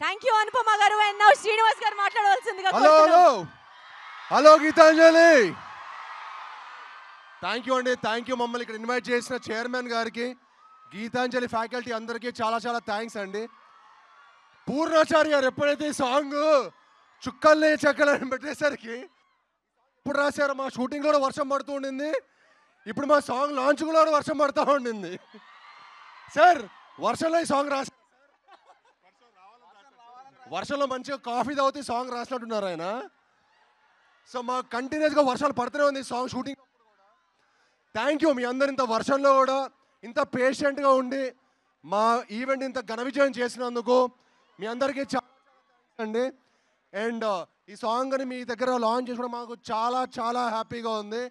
Thank you Anupama గారు. And now Srinivas garu మాట్లాడవలసిందిగా hello hello Geetanjali. Thank you అండి. థ్యాంక్ యూ మమ్మల్ని ఇక్కడ ఇన్వైట్ చేసిన చైర్మన్ గారికి, గీతాంజలి ఫ్యాకల్టీ అందరికీ చాలా చాలా థ్యాంక్స్ అండి. పూర్ణాచారి గారు ఎప్పుడైతే ఈ సాంగ్ చుక్కల్ని చెక్కలని పెట్టేసరికి ఇప్పుడు రాశారు. మా షూటింగ్ కూడా వర్షం పడుతూ ఉండింది, ఇప్పుడు మా సాంగ్ లాంచ్ కూడా వర్షం పడుతూ ఉండింది. సార్ వర్షంలో ఈ సాంగ్ రాశారు, వర్షంలో మంచిగా కాఫీ తాగుతూ సాంగ్ రాసినట్టున్నారు ఆయన. సో మాకు కంటిన్యూస్గా వర్షాలు పడుతూనే ఉంది సాంగ్ షూటింగ్. థ్యాంక్ యూ మీ అందరు ఇంత వర్షంలో కూడా ఇంత పేషెంట్గా ఉండి మా ఈవెంట్ ఇంత ఘన విజయం చేసినందుకు మీ అందరికీ చాలా అండి. అండ్ ఈ సాంగ్ని మీ దగ్గర లాంచ్ చేసుకోవడం మాకు చాలా చాలా హ్యాపీగా ఉంది.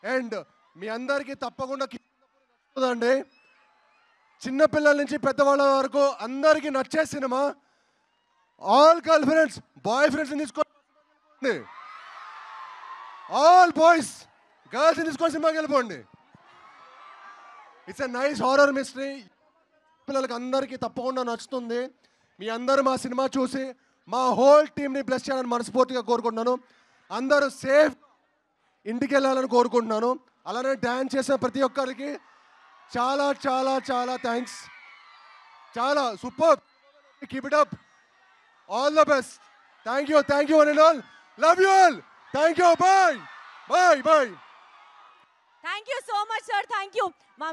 అండ్ మీ అందరికీ తప్పకుండా నచ్చుతుందండి. చిన్నపిల్లల నుంచి పెద్దవాళ్ళ వరకు అందరికీ నచ్చే సినిమా. ఆల్ గర్ల్ ఫ్రెండ్స్ బాయ్ ఫ్రెండ్స్ని తీసుకోండి, ఆల్ బాయ్స్ గర్ల్స్ని తీసుకొని సినిమాకి వెళ్ళిపోండి. It's a nice horror mystery. పిల్లలకి అందరికీ తప్పకుండా నచ్చుతుంది. మీ అందరూ మా సినిమా చూసి మా హోల్ టీమ్ని బ్లెస్ చేయాలని మనస్ఫూర్తిగా కోరుకుంటున్నాను. అందరూ సేఫ్ ఇంటికి వెళ్ళాలని కోరుకుంటున్నాను. అలానే డ్యాన్స్ చేసిన ప్రతి ఒక్కరికి చాలా చాలా చాలా థ్యాంక్స్. చాలా super. Keep it up. All the best. Thank you one and all. Love you all. Thank you. Bye bye bye. Thank you so much sir. Thank you. మా